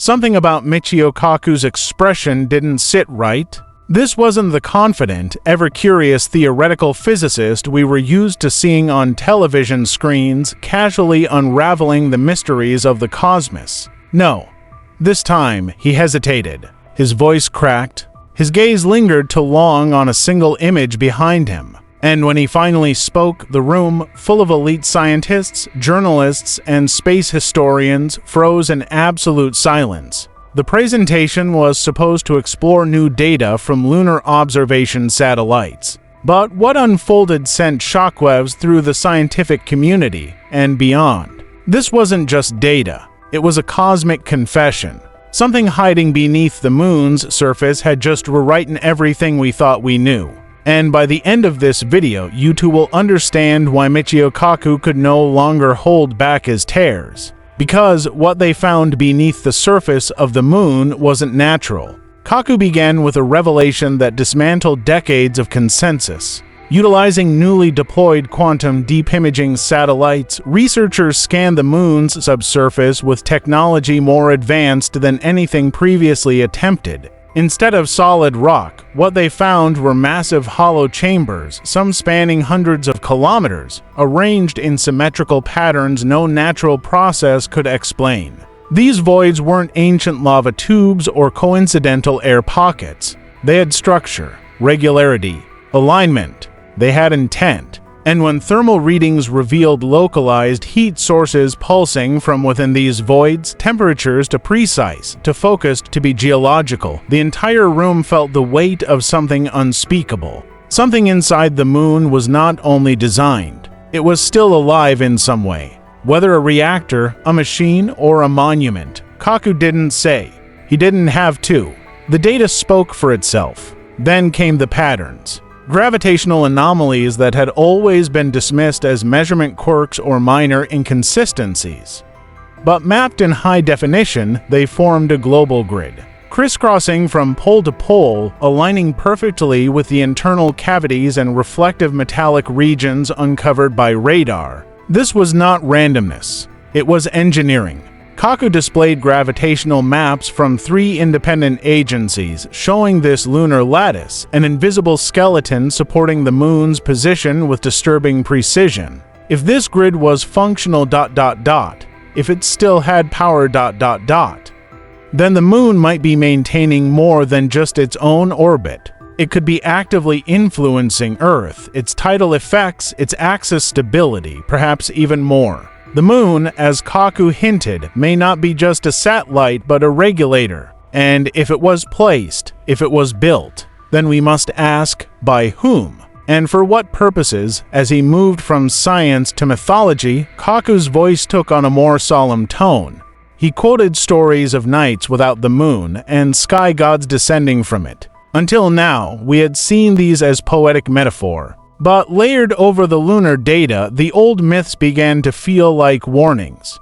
Something about Michio Kaku's expression didn't sit right. This wasn't the confident, ever-curious theoretical physicist we were used to seeing on television screens, casually unraveling the mysteries of the cosmos. No. This time, he hesitated. His voice cracked. His gaze lingered too long on a single image behind him. And when he finally spoke, the room, full of elite scientists, journalists, and space historians, froze in absolute silence. The presentation was supposed to explore new data from lunar observation satellites. But what unfolded sent shockwaves through the scientific community and beyond. This wasn't just data. It was a cosmic confession. Something hiding beneath the moon's surface had just rewritten everything we thought we knew. And by the end of this video, you two will understand why Michio Kaku could no longer hold back his tears. Because what they found beneath the surface of the moon wasn't natural. Kaku began with a revelation that dismantled decades of consensus. Utilizing newly deployed quantum deep imaging satellites, researchers scanned the moon's subsurface with technology more advanced than anything previously attempted. Instead of solid rock, what they found were massive hollow chambers, some spanning hundreds of kilometers, arranged in symmetrical patterns no natural process could explain. These voids weren't ancient lava tubes or coincidental air pockets. They had structure, regularity, alignment. They had intent. And when thermal readings revealed localized heat sources pulsing from within these voids, temperatures to precise, to focused to be geological, the entire room felt the weight of something unspeakable. Something inside the moon was not only designed, it was still alive in some way. Whether a reactor, a machine, or a monument, Kaku didn't say. He didn't have to. The data spoke for itself. Then came the patterns. Gravitational anomalies that had always been dismissed as measurement quirks or minor inconsistencies. But mapped in high definition, they formed a global grid, crisscrossing from pole to pole, aligning perfectly with the internal cavities and reflective metallic regions uncovered by radar. This was not randomness. It was engineering. Kaku displayed gravitational maps from 3 independent agencies showing this lunar lattice, an invisible skeleton supporting the moon's position with disturbing precision. If this grid was functional ... if it still had power ... then the moon might be maintaining more than just its own orbit. It could be actively influencing Earth, its tidal effects, its axis stability, perhaps even more. The moon, as Kaku hinted, may not be just a satellite but a regulator. And if it was placed, if it was built, then we must ask, by whom? And for what purposes? As he moved from science to mythology, Kaku's voice took on a more solemn tone. He quoted stories of nights without the moon and sky gods descending from it. Until now, we had seen these as poetic metaphor. But layered over the lunar data, the old myths began to feel like warnings.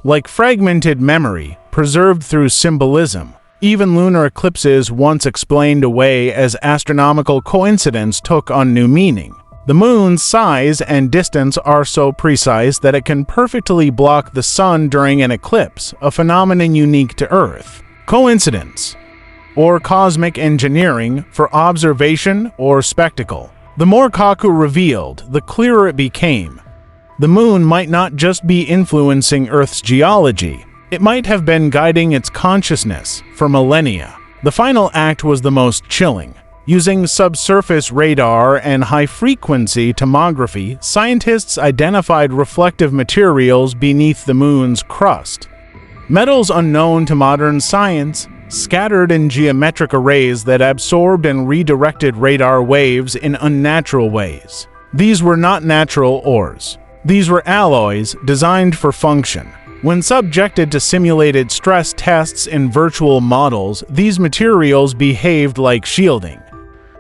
Like fragmented memory, preserved through symbolism. Even lunar eclipses once explained away as astronomical coincidence took on new meaning. The moon's size and distance are so precise that it can perfectly block the sun during an eclipse, a phenomenon unique to Earth. Coincidence, or cosmic engineering for observation or spectacle. The more Kaku revealed, the clearer it became. The moon might not just be influencing Earth's geology, it might have been guiding its consciousness for millennia. The final act was the most chilling. Using subsurface radar and high-frequency tomography, scientists identified reflective materials beneath the moon's crust. Metals unknown to modern science, scattered in geometric arrays that absorbed and redirected radar waves in unnatural ways. These were not natural ores. These were alloys designed for function. When subjected to simulated stress tests in virtual models, these materials behaved like shielding.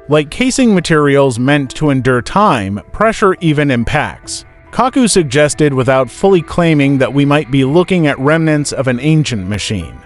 Like casing materials meant to endure time, pressure, even impacts. Kaku suggested without fully claiming that we might be looking at remnants of an ancient machine.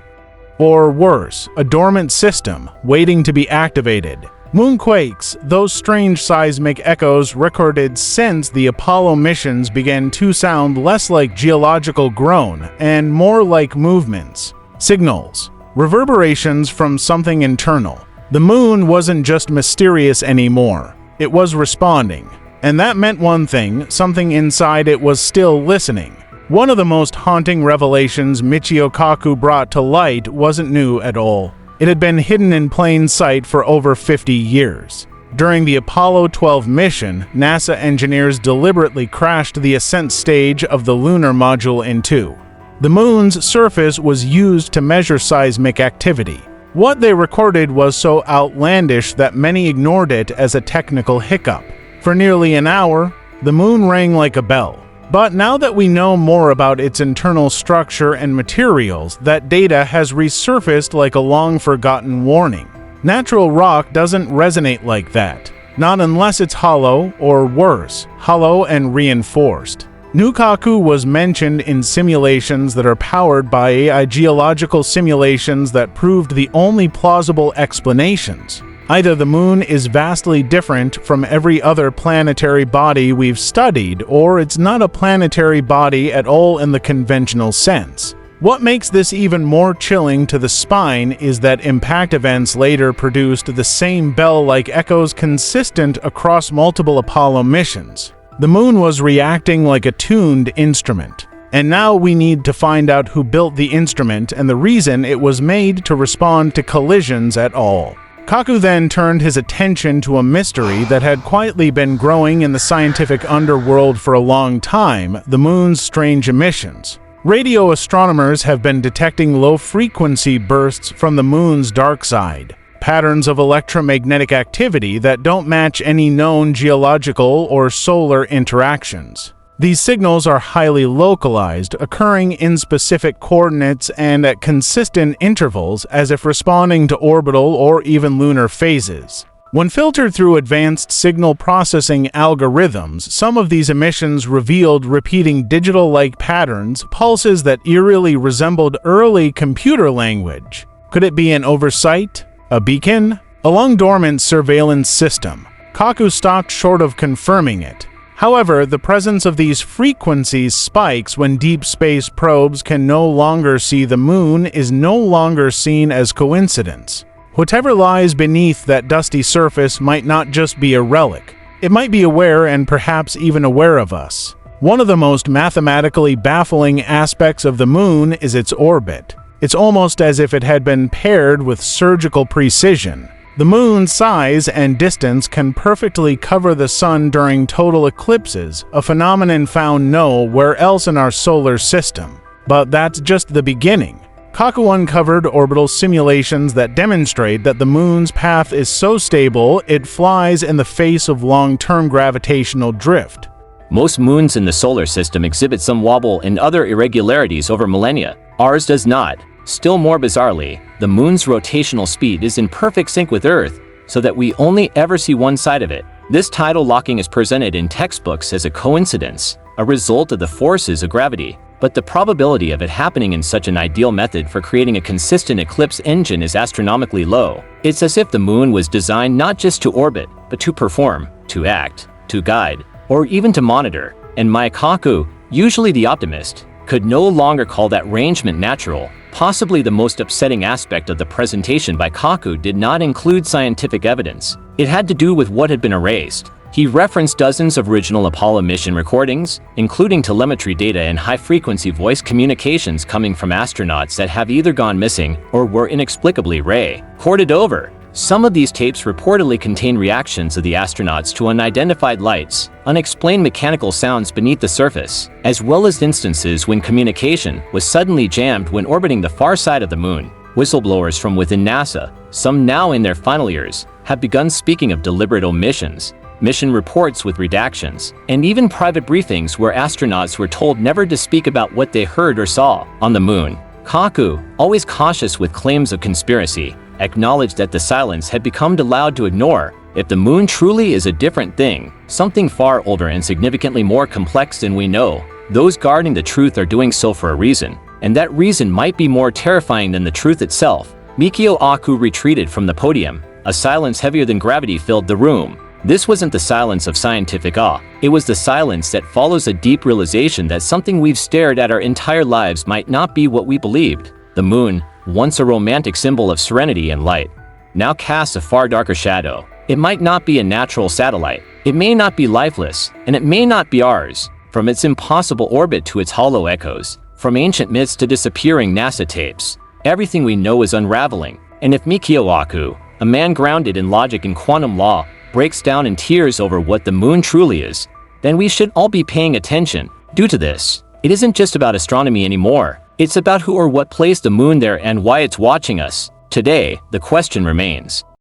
Or worse, a dormant system, waiting to be activated. Moonquakes, those strange seismic echoes recorded since the Apollo missions began to sound less like geological groan and more like movements. Signals. reverberations from something internal. The moon wasn't just mysterious anymore. It was responding. And that meant one thing: something inside it was still listening. One of the most haunting revelations Michio Kaku brought to light wasn't new at all. It had been hidden in plain sight for over 50 years. During the Apollo 12 mission, NASA engineers deliberately crashed the ascent stage of the lunar module in two. The moon's surface was used to measure seismic activity. What they recorded was so outlandish that many ignored it as a technical hiccup. For nearly an hour, the moon rang like a bell. But now that we know more about its internal structure and materials, that data has resurfaced like a long-forgotten warning. Natural rock doesn't resonate like that. Not unless it's hollow, or worse, hollow and reinforced. Kaku was mentioned in simulations that are powered by AI geological simulations that proved the only plausible explanations. Either the moon is vastly different from every other planetary body we've studied, or it's not a planetary body at all in the conventional sense. What makes this even more chilling to the spine is that impact events later produced the same bell-like echoes consistent across multiple Apollo missions. The moon was reacting like a tuned instrument. And now we need to find out who built the instrument and the reason it was made to respond to collisions at all. Kaku then turned his attention to a mystery that had quietly been growing in the scientific underworld for a long time: the moon's strange emissions. Radio astronomers have been detecting low-frequency bursts from the moon's dark side, patterns of electromagnetic activity that don't match any known geological or solar interactions. These signals are highly localized, occurring in specific coordinates and at consistent intervals, as if responding to orbital or even lunar phases. When filtered through advanced signal processing algorithms, some of these emissions revealed repeating digital-like patterns, pulses that eerily resembled early computer language. Could it be an oversight? A beacon? A long-dormant surveillance system? Kaku stopped short of confirming it. However, the presence of these frequencies spikes when deep space probes can no longer see the moon is no longer seen as coincidence. Whatever lies beneath that dusty surface might not just be a relic. It might be aware and perhaps even aware of us. One of the most mathematically baffling aspects of the moon is its orbit. It's almost as if it had been paired with surgical precision. The moon's size and distance can perfectly cover the sun during total eclipses, a phenomenon found nowhere else in our solar system. But that's just the beginning. Kaku uncovered orbital simulations that demonstrate that the moon's path is so stable it flies in the face of long-term gravitational drift. Most moons in the solar system exhibit some wobble and other irregularities over millennia. Ours does not. Still more bizarrely, the moon's rotational speed is in perfect sync with Earth, so that we only ever see one side of it. This tidal locking is presented in textbooks as a coincidence, a result of the forces of gravity. But the probability of it happening in such an ideal method for creating a consistent eclipse engine is astronomically low. It's as if the moon was designed not just to orbit, but to perform, to act, to guide, or even to monitor. And Michio Kaku, usually the optimist, could no longer call that arrangement natural. Possibly the most upsetting aspect of the presentation by Kaku did not include scientific evidence. It had to do with what had been erased. He referenced dozens of original Apollo mission recordings, including telemetry data and high-frequency voice communications coming from astronauts that have either gone missing or were inexplicably recorded over. Some of these tapes reportedly contain reactions of the astronauts to unidentified lights, unexplained mechanical sounds beneath the surface, as well as instances when communication was suddenly jammed when orbiting the far side of the moon. Whistleblowers from within NASA, some now in their final years, have begun speaking of deliberate omissions, mission reports with redactions, and even private briefings where astronauts were told never to speak about what they heard or saw on the moon. Kaku, always cautious with claims of conspiracy, acknowledged that the silence had become allowed to ignore. If the moon truly is a different thing, something far older and significantly more complex than we know, those guarding the truth are doing so for a reason, and that reason might be more terrifying than the truth itself. Michio Kaku retreated from the podium. A silence heavier than gravity filled the room. This wasn't the silence of scientific awe. It was the silence that follows a deep realization that something we've stared at our entire lives might not be what we believed. The moon, once a romantic symbol of serenity and light, now casts a far darker shadow. It might not be a natural satellite, it may not be lifeless, and it may not be ours. From its impossible orbit to its hollow echoes, from ancient myths to disappearing NASA tapes, everything we know is unraveling. And if Michio Kaku, a man grounded in logic and quantum law, breaks down in tears over what the moon truly is, then we should all be paying attention. Due to this, it isn't just about astronomy anymore. It's about who or what placed the moon there and why it's watching us. Today, the question remains,